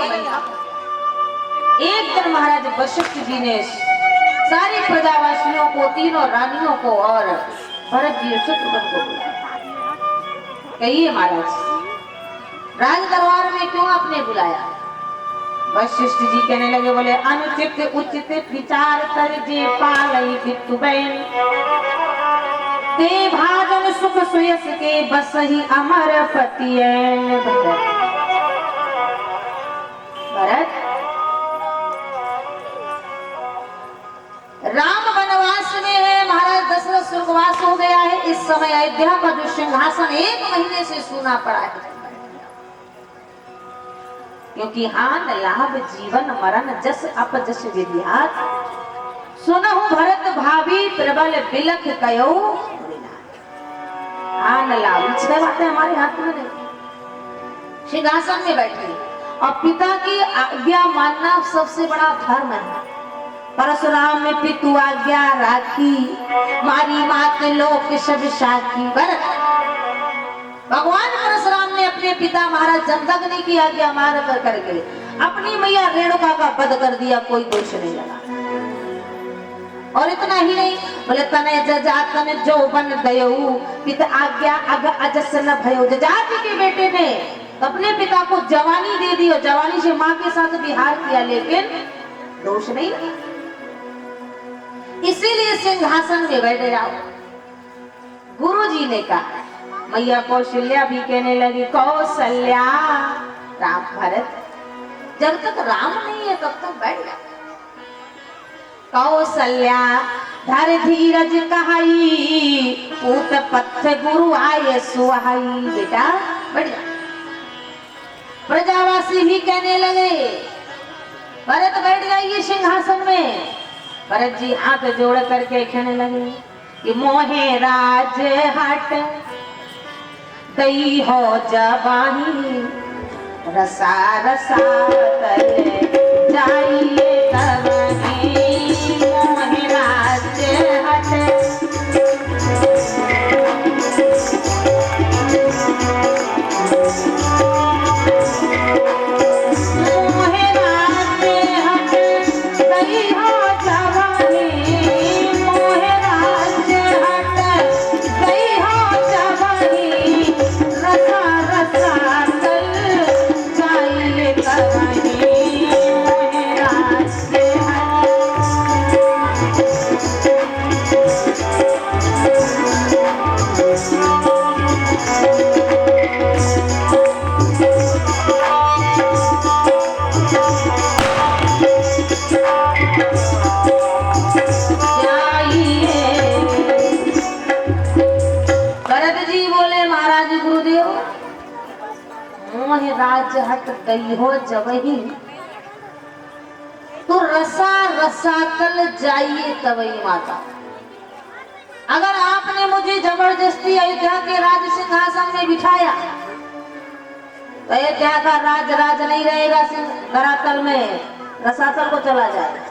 महीना। एक दिन महाराज वशिष्ठ जी ने सारे प्रजावासियों को, तीनों रानियों को और भरत जी और शत्रुघ्न को बुलाया। कहिए महाराज, राज दरबार में क्यों आपने बुलाया? वशिष्ठ जी कहने लगे, बोले अनुचित उचित विचार कर जे पालई पितु बहन, ते भाजन सुख सुयस के बस ही अमर पतियन। भरत, राम वनवास में है, महाराज दशरथ स्वर्गवास हो गया है। इस समय अयोध्या का जो सिंहासन 1 महीने से सूना पड़ा है, क्योंकि हान लाभ जीवन मरण जस अपजस विधियात, सुनहु भरत भाभी प्रबल बिलख कयो। हान लाभ 6 बातें हमारे हाथ में नहीं। सिंहासन में बैठे और पिता की आज्ञा मानना सबसे बड़ा धर्म है। परशुराम ने पितु आज्ञा राखी, मारी मात लोक सब साखी। भगवान परशुराम ने अपने पिता महाराज जमदग्नि की आज्ञा मान करके अपनी मैया रेणुका का वध कर दिया, कोई दोष नहीं लगा। और इतना ही नहीं, बोले तने जजातन जो बन दयऊ, पिता आज्ञा अग अजस न भयो। जजाति के बेटे ने अपने पिता को जवानी दे दी और जवानी से मां के साथ विहार किया, लेकिन दोष नहीं लगा। इसीलिए सिंहासन में बैठ जाओ। गुरु जी ने कहा, मैया कौशल्या भी कहने लगी, कौशल्या राम भरत, जब तक राम नहीं है तब तक बैठ जा। कौशल्या धर धीरज कहाई, पूत पथ गुरु आये सुहाई। बेटा बैठ जा। प्रजावासी भी कहने लगे, भरत बैठ जाइए सिंहासन में। भरत जी हाथ जोड़ करके कहने लगे कि मोहे राज हट दई हो जवानी, रसा रसा तले जाइए तवनी। मोहे राज हट राज हट गई हो जबही, तो रसा रसा कल जाइए तबही माता। अगर आपने मुझे जबरदस्ती अयोध्या के राज सिंहासन में बिठाया तो अयोध्या का राज राज नहीं रहेगा, धरातल में रसातल को चला जाएगा।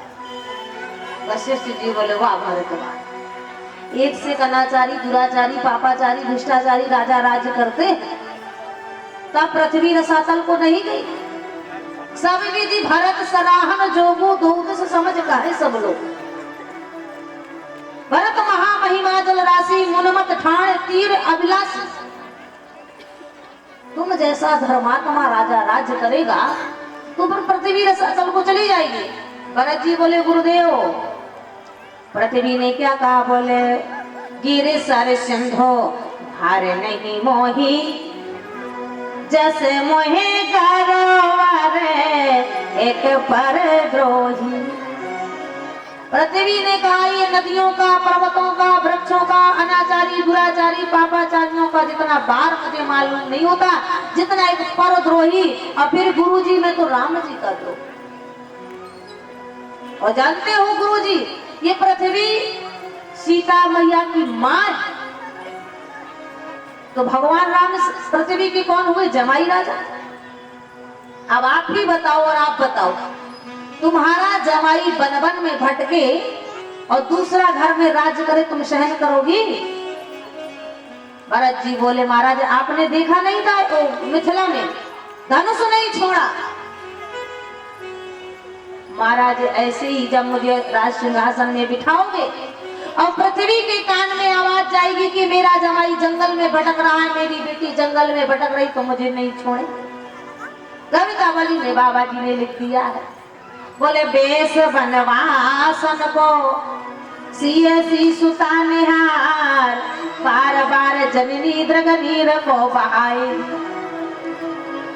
वशिष्ठ जी बोले, वाह भरत वाह, एक से अनाचारी, दुराचारी, पापाचारी, भ्रष्टाचारी राजा राज करते तब पृथ्वी रसातल को नहीं गई। सब विधि भरत सराहन जोगु दूध से समझ का है सब लोग। भरत महामहिमा जल राशि, मुनमत ठाण तीर अभिलाषी। तुम जैसा धर्मात्मा राजा राज्य करेगा तो फिर पृथ्वी रसातल को चली जाएगी। भरत जी बोले, गुरुदेव पृथ्वी ने क्या कहा? बोले, गिरे सारे सिंधो हारे नहीं मोही, जैसे मोहे गारे एक पर द्रोही। पृथ्वी ने कहा, ये नदियों का, पर्वतों का, वृक्षों का, अनाचारी, दुराचारी, पापाचारियों का जितना बार मुझे मालूम नहीं होता, जितना एक परद्रोही। और फिर गुरुजी में तो राम जी का द्रोह। और जानते हो गुरुजी, ये पृथ्वी सीता मैया की मां है, तो भगवान राम पृथ्वी के कौन हुए? जमाई राजा। अब आप ही बताओ और आप बताओ, तुम्हारा जमाई वन वन में भटके और दूसरा घर में राज करे, तुम सहन करोगी? भरत जी बोले, महाराज आपने देखा नहीं था तो मिथिला में धनुष नहीं छोड़ा, महाराज ऐसे ही जब मुझे राज सिंहासन में बिठाओगे और पृथ्वी के कान में आवाज जाएगी कि मेरा जमाई जंगल में भटक रहा है, मेरी बेटी जंगल में भटक रही, तो मुझे नहीं छोड़े। कवितावली ने बाबा जी ने लिख दिया है, बोले बेस बनवासन को सियसी सुता निहार, बार बार जननी द्रगनीर को बहाए,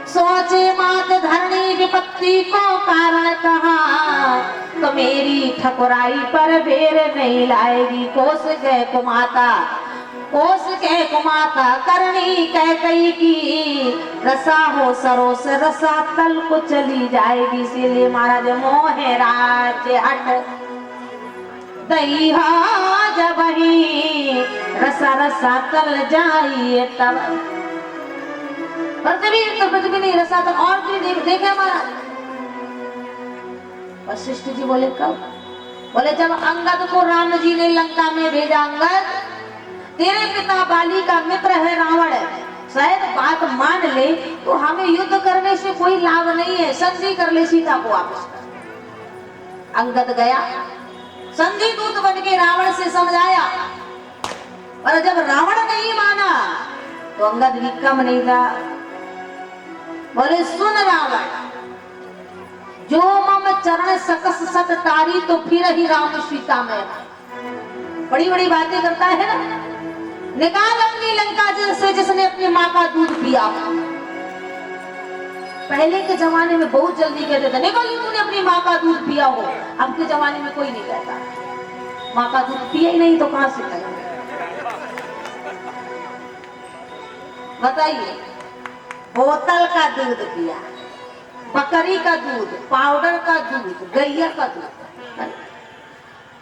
सोचे मात धरणी विपत्ति को कारण कहा, तो मेरी ठकुराई पर बेर नहीं लाएगी। कोस के कुमाता, कोस के कुमाता करनी कह कही की, रसा हो सरोस रसा तल को चली जाएगी। इसीलिए महाराज मोहे राज्य हट दईहा जब ही रसा रसा तल जाइए तब। पृथ्वी नहीं रसा तल और भी देखे महाराज। वशिष्ठ जी बोले कब? बोले जब अंगद को राम जी ने लंका में भेजा। अंगद तेरे पिता बाली का मित्र है रावण, शायद बात मान ले तो हमें युद्ध करने से कोई लाभ नहीं है, संधि कर ले सीता को वापस कर। अंगद गया, संधि दूत बन के रावण से समझाया, और जब रावण नहीं माना तो अंगद भी कम नहीं था। बोले सुन रावण, जो मम चरण सकस सत तारी, तो फिर ही राम सीता में। बड़ी बड़ी बातें करता है ना। निकाल अपनी लंका से जिसने अपनी माँ का दूध पिया। पहले के जमाने में बहुत जल्दी कहते थे निकाल तूने अपनी माँ का दूध पिया हो। अब के जमाने में कोई नहीं कहता, माँ का दूध पिया ही नहीं तो कहां से कहेंगे। बताइए, बोतल का दूध पिया, बकरी का दूध, पाउडर का दूध, गैया का दूध,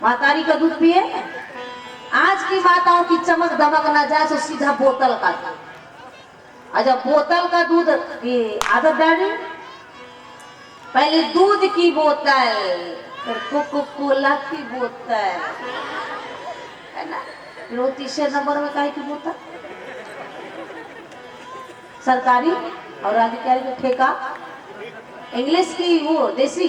मातारी का दूध पिए। आज की माताओं की चमक दमक ना जाए तो सीधा बोतल का दूध। अच्छा, बोतल का दूध की आदत डाली। पहले दूध की बोतल, फिर कोको कोला की बोतल, है ना, फिर वो तीसरे नंबर में काहे की बोतल, सरकारी, और आगे क्या है ठेका, इंग्लिश की वो देसी।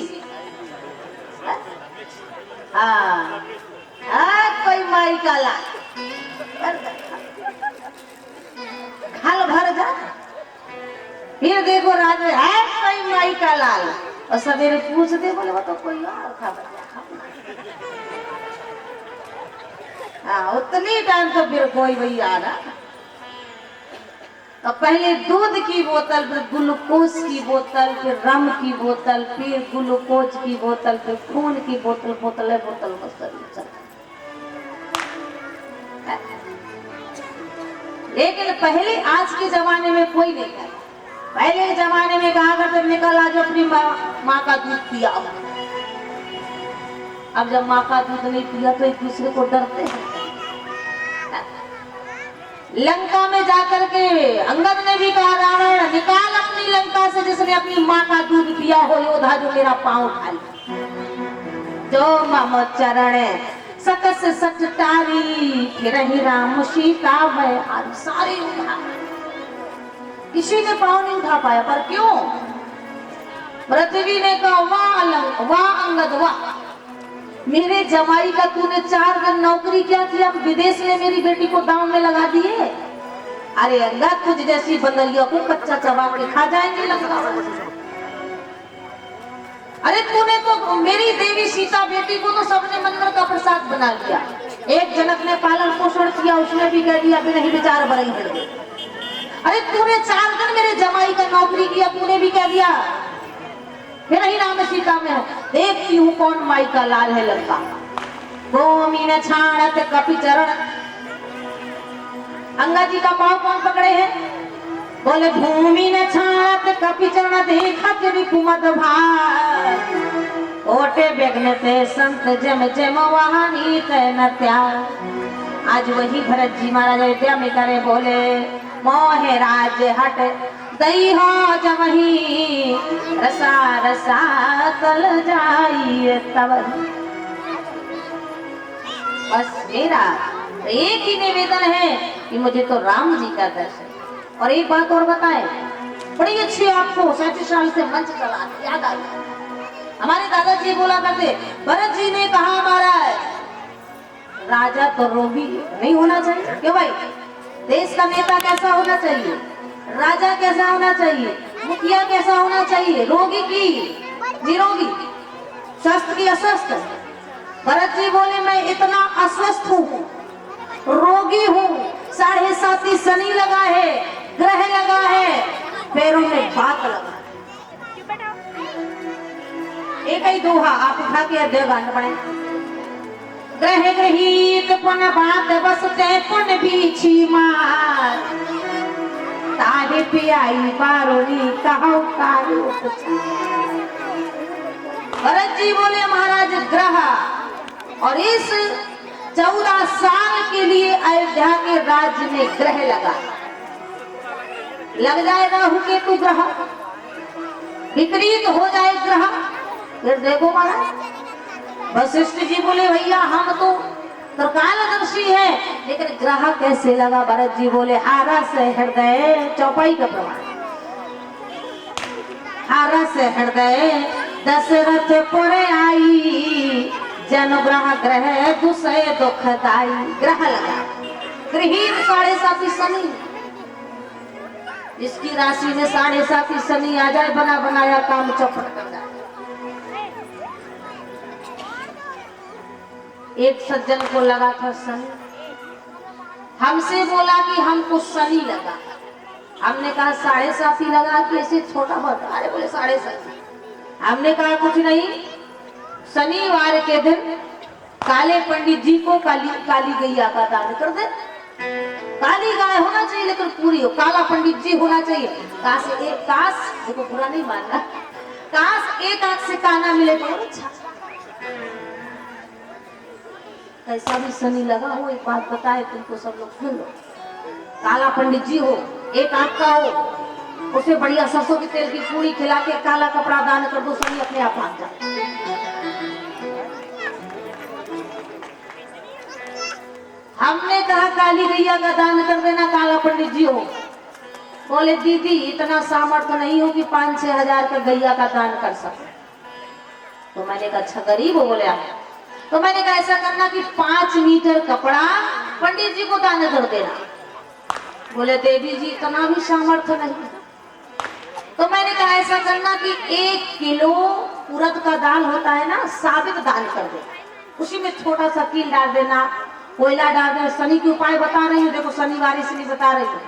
कोई माई का लाल खाल भर जा, फिर देखो रात में है कोई माई का लाल, और सवेरे पूछते बोले वो तो कोई और खा उतनी टाइम तो फिर कोई वही आ रहा। तो पहले दूध की बोतल, फिर ग्लूकोज की बोतल, फिर रम की बोतल, फिर ग्लूकोज की बोतल, फिर खून की बोतल, बोतल बोतल। लेकिन पहले आज के जमाने में कोई नहीं कहता। पहले के जमाने में कहा करते निकल आज अपनी माँ का दूध पिया। अब जब माँ का दूध नहीं पिया तो एक दूसरे को डरते हैं। लंका में जाकर के अंगद ने भी कहा रावण निकाल अपनी लंका से जिसने अपनी माँ का दूध पिया हो योद्धा जो मेरा पांव उठा ले। जो मम चरण सकस सटटारी, फिर ही राम सीता में सारे उठा। किसी ने पांव नहीं उठा पाया, पर क्यों? पृथ्वी ने कहा वाह अंगद वाह, मेरे जमाई का तूने 4 दिन नौकरी क्या किया, विदेश में मेरी बेटी को दांव में लगा दिए। अरे अंगद तुझ जैसी बंदरियों को कच्चा चबा के खा जाएंगे लंका। अरे तूने तो मेरी देवी सीता बेटी को तो सबने मंदिर का प्रसाद बना लिया। एक जनक ने पालन पोषण किया, उसने भी कह दिया कि नहीं विचार बरई है। अरे तूने 4 दिन मेरे जमाई का नौकरी किया, तूने भी कह दिया फिर ही राम सीता में हो। देखती हूँ कौन माई का लाल है लंका। भूमि न छाणत कपि चरण, अंगा जी का पाँव कौन पकड़े हैं? बोले भूमि न छाणत कपि चरण, देखत रिपुमत भार, ओटे बेगन ते संत जम जम वहानी तैन त्याग। आज वही भरत जी महाराज अयोध्या में करे बोले मोहे राज्य हट दई हो जमही, रसा रसा तल जाइए तब। बस मेरा एक ही निवेदन है कि मुझे तो राम जी का दर्शन। और एक बात और बताएं, बड़ी अच्छी आपको 37 साल से मंच चला याद आ गया। हमारे दादाजी भरत जी बोला करते। भरत जी ने कहा महाराज राजा तो रोगी नहीं होना चाहिए क्यों भाई? देश का नेता कैसा होना चाहिए? राजा कैसा होना चाहिए? मुखिया कैसा होना चाहिए? रोगी की निरोगी, स्वस्थ की अस्वस्थ? भरत जी बोले मैं इतना अस्वस्थ हूँ, रोगी हूँ, 7.5 शनि लगा है, ग्रह लगा है, पैरों में बात लगा। एक ही दोहा आप उठा के अध्यय गान पड़े। ग्रह ग्रहीत पुन बात बसते पुन बीछी मार, ताहे पियाई बारोनी कहो कारो। भरत जी बोले महाराज ग्रह, और इस 14 साल के लिए अयोध्या के राज्य में ग्रह लग जाए राहु केतु ग्रह, विपरीत हो जाए ग्रह, फिर देखो महाराज। वशिष्ठ जी बोले भैया हम तो त्रिकालदर्शी है, लेकिन ग्रह कैसे लगा? भरत जी बोले हारा से हृदय, चौपाई का प्रमाण, हारा से हृदय दशरथ पुरे आई, जनुग्रह ग्रह दुसय दुखदाई। ग्रह लगा, ग्रहीत 7.5 शनि, इसकी राशि में 7.5 शनि आ जाए, बना बनाया काम चौपट कर जाए। एक सज्जन को लगा था शनि, हमसे बोला कि हमको शनि लगा। हमने कहा 7.5 लगा कि ऐसे छोटा बहुत? अरे बोले 7.5। हमने कहा कुछ नहीं, शनिवार के दिन काले पंडित जी को काली गैया का दान कर दे। काली गाय होना चाहिए लेकिन पूरी हो, काला पंडित जी होना चाहिए। काश एक, काश देखो बुरा नहीं मानना, काश एक आंख से काना मिले तो अच्छा। कैसा भी शनि लगा हो, एक बात बताए तुमको, सब लोग सुन लो। काला पंडित जी हो, एक आंख का हो, उसे बढ़िया सरसों के तेल की पूरी खिला के काला कपड़ा दान कर दो, शनि अपने आप भाग जाए। हमने कहा काली गैया का दान कर देना, काला पंडित जी हो। बोले दीदी इतना सामर्थ्य नहीं हो कि 5-6 हजार का गैया का दान कर सके। तो मैंने कहा अच्छा गरीब हो? बोले आप। तो मैंने कहा ऐसा करना कि 5 मीटर कपड़ा पंडित जी को दान कर देना। बोले देवी जी इतना भी सामर्थ्य नहीं। तो मैंने कहा ऐसा करना कि 1 किलो उड़द का दाल होता है ना, साबित दान कर दे, उसी में छोटा सा कील डाल देना, कोयला डाल देना। शनि के उपाय बता रही हूँ, देखो शनिवार इसलिए बता रही हूँ।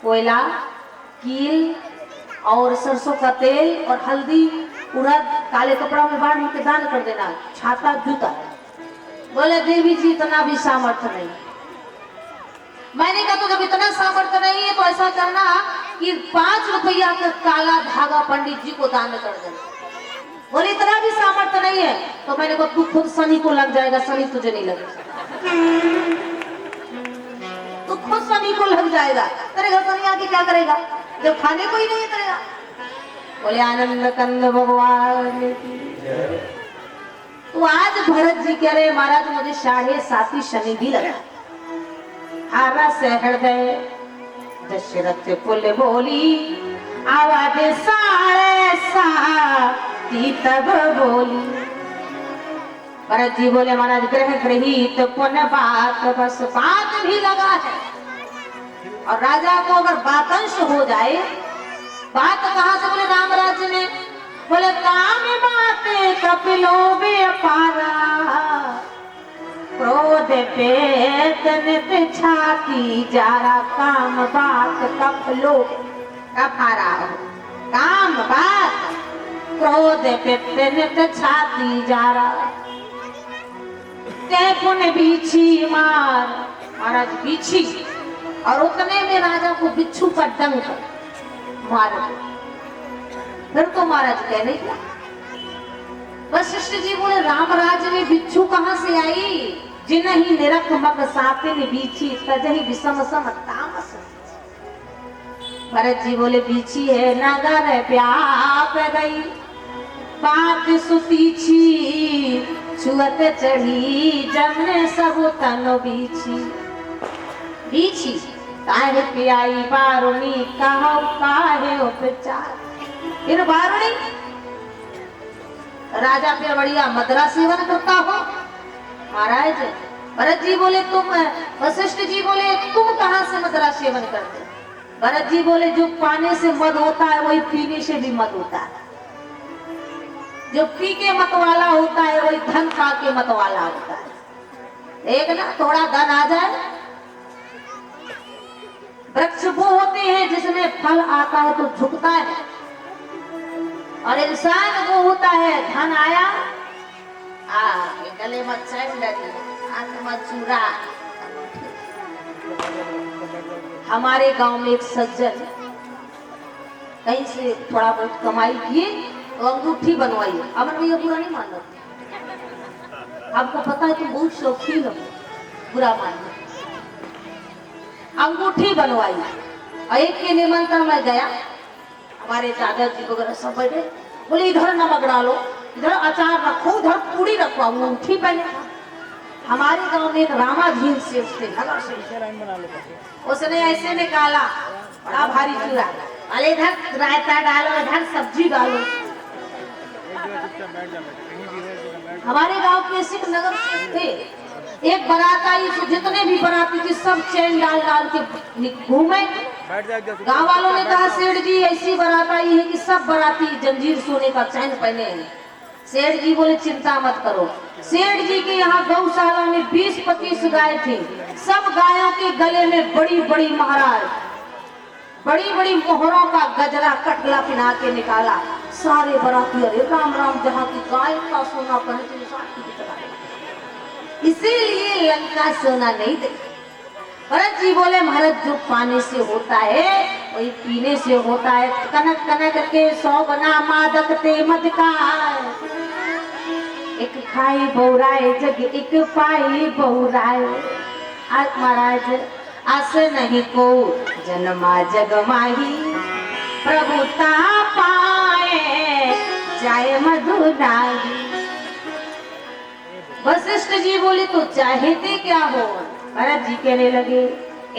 कोयला, कील और सरसों का तेल और हल्दी, उड़द काले कपड़ा में बांध के दान कर देना, छाता जूता। बोले देवी जी इतना भी सामर्थ्य नहीं। मैंने कहा तो जब इतना सामर्थ्य नहीं है तो ऐसा करना कि 5 रुपया का काला धागा पंडित जी को दान कर देना। बोले इतना भी सामर्थ्य नहीं है। तो मैंने कहा तू खुद शनि को लग जाएगा, शनि तुझे नहीं लगेगा, तू खुद शनि को लग जाएगा। तेरे घर शनि आके क्या करेगा जब खाने को ही नहीं करेगा? बोले आनंद कंद भगवान की। तो आज भरत जी कह रहे महाराज मुझे 7.5 शनि भी लगा। हारा से हृदय दशरथ पुल बोली, आवाज 7.5 तब बोली। भरत जी बोले महाराज ग्रह ग्रहीत पुन बात, बस बात भी लगा है। और राजा को अगर बातंश हो जाए, बात कहां से? बोले राम राज्य में। बोले काम बातें कपिलों में अपारा, क्रोध पेत नित छाती जारा, काम बात कपिलो अपारा। काम बात क्रोध पेत नित छाती जारा, ते पुन बीछी मार। महाराज बीछी, और उतने में राजा को बिच्छू का डंक मार। फिर तो महाराज कह नहीं क्या? वशिष्ठ जी बोले राम राज्य में बिच्छू कहां से आई? जिन ही निरख मग सापिन बीछी, तजहि विषम सम तामस। भरत जी बोले बीछी है नगर व्याप गई, बात सुतीछी छुअत चढ़ी, जमने सब तनो बीछी। बीछी काहे पियाई बारुणी, कहो काहे उपचार। इन बारुणी राजा फिर बढ़िया मदरा सेवन करता हो। महाराज भरत जी बोले तुम, वशिष्ठ जी बोले तुम कहाँ से मदरा सेवन करते? भरत जी बोले जो पाने से मद होता है वही पीने से भी मद होता है। जो पी के मत वाला होता है वही धन खा के मत वाला होता है। एक ना थोड़ा धन आ जाए, वृक्ष वो होते हैं जिसमें फल आता है तो झुकता है, और इंसान वो होता है धन आया गले मत चैन लगी, हाथ मत चूरा। हमारे गांव में एक सज्जन कहीं से थोड़ा बहुत कमाई किए तो अंगूठी बनवाई। अमन भैया बुरा नहीं मान रहा, आपको पता है तुम बहुत शौकीन हो, बुरा मान लो। अंगूठी बनवाई और एक के निमंत्रण में गया, हमारे दादाजी वगैरह सब बैठे, बोले इधर नमक डालो, इधर अचार रखो, इधर पूरी रखो, अंगूठी पहने। हमारे गांव में एक रामा झील से उसने ऐसे निकाला बड़ा भारी चूड़ा, अरे इधर रायता डालो, इधर सब्जी डालो। हमारे गांव के सिख नगर से थे, एक बारात आई तो जितने भी बाराती थी सब चैन डाल डाल के घूमे। गांव वालों ने कहा सेठ जी ऐसी बारात आई है कि सब बाराती जंजीर सोने का चैन पहने हैं। सेठ जी बोले चिंता मत करो। सेठ जी के यहाँ गौशाला में 20-25 गाय थी, सब गायों के गले में बड़ी बड़ी महाराज बड़ी बड़ी मोहरों का गजरा कटला पिना के निकाला। सारे बाराती अरे राम राम, जहाँ की गाय का सोना पहनती इसीलिए लंका सोना नहीं दे। भरत जी बोले महाराज जो पाने से होता है वही पीने से होता है। कनक कनक के 100 बना मादक ते मत का, एक खाई बहुराए जग एक पाई बहुराए। आज महाराज आस नहीं को जन्मा जग माही, प्रभुता पाए जाए मधुराई। वशिष्ठ जी बोले तो चाहते क्या हो? भरत जी कहने लगे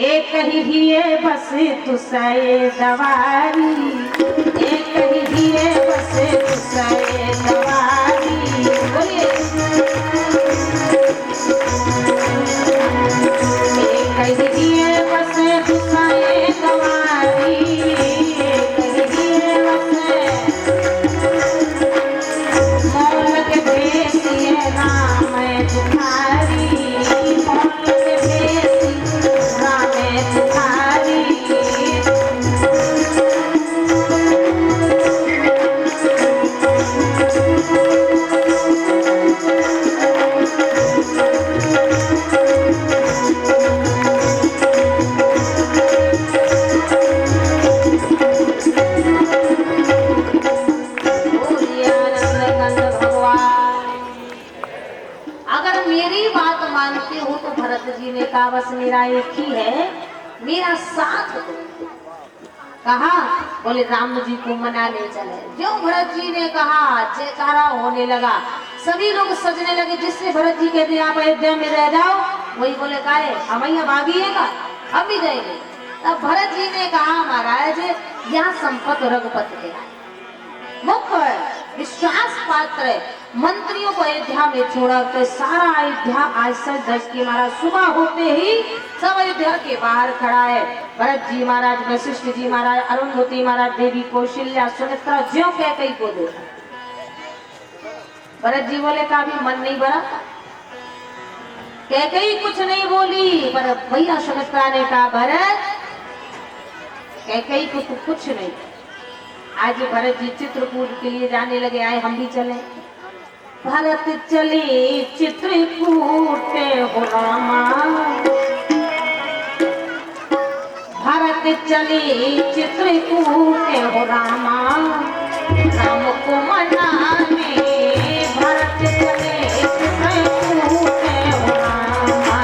एक ही है बस तुसाए दवारी, एक ही है बस तुसाए दवारी। बोलिए एक ही है बस तुसाए दवारी, एक ही है बस मौल के भेष ये राम तुम्हारी, मौल के भेष राम तुम्हारी। मानते हो तो भरत जी ने कहा बस मेरा एक ही है, मेरा साथ दो। कहा बोले राम जी को मनाने चले। जो भरत जी ने कहा जयकारा होने लगा, सभी लोग सजने लगे। जिससे भरत जी कहते आप अयोध्या में रह जाओ, वही बोले काहे हम यहाँ भागिएगा, हम भी जाएंगे। तब भरत जी ने कहा महाराज यहाँ संपत रघुपति के मुख्य विश्वास पात्र मंत्रियों को अयोध्या में छोड़ा के सारा अयोध्या आज सच धज के महाराज सुबह होते ही सब अयोध्या के बाहर खड़ा है। भरत जी महाराज, वशिष्ठ जी महाराज, अरुंधति महाराज, देवी कौशल्या, सुमित्रा ज्यों कैकेयी को देखा। भरत जी बोले का भी मन नहीं भरा, कैकेयी कुछ नहीं बोली, पर भैया सुमित्रा ने कहा भरत कैकेयी को तो कुछ नहीं। आज भरत जी चित्रकूट के लिए जाने लगे, आए हम भी चले। भरत चले चित्रकूट हो रामा, भरत चले चित्रकूट हो रामा, राम को मनाने भरत चले चित्रकूट हो रामा।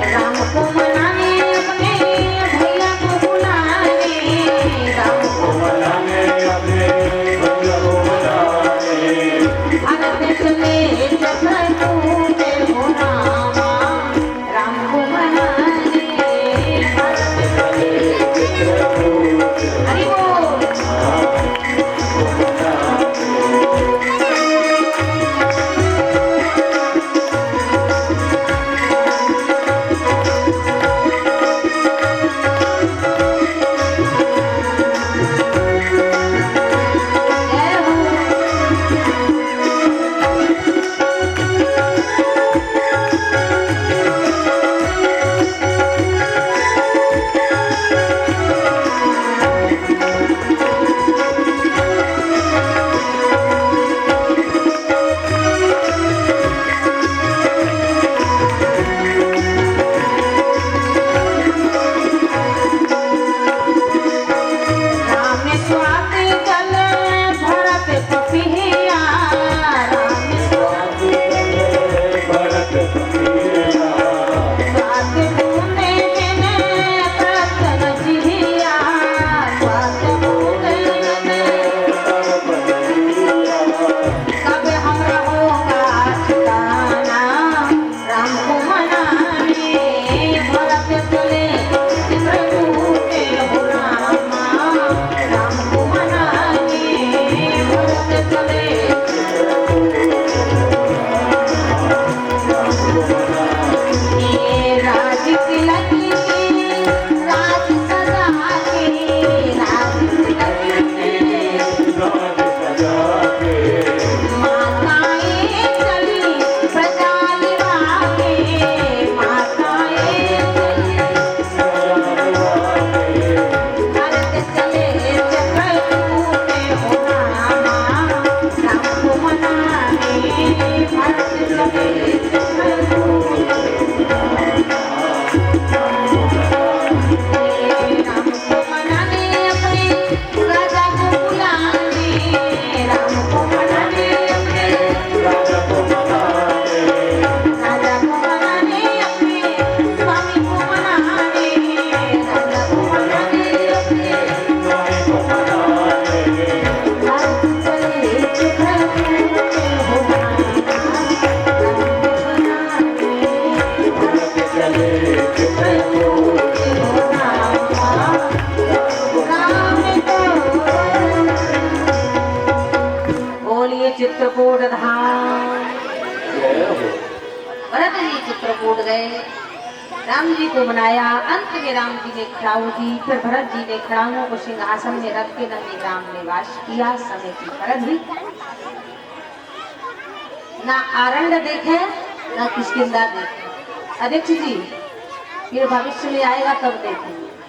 राम को मनाने अपने राम जी को बनाया। अंत में राम जी ने खड़ाऊ दी, फिर भरत जी ने खड़ाऊ को सिंहासन में रख के नंदीग्राम में वास किया। समय की परत हुई, ना आरण्य देखे ना किष्किंधा देखे। अध्यक्ष जी, ये भविष्य में आएगा तब देखेंगे।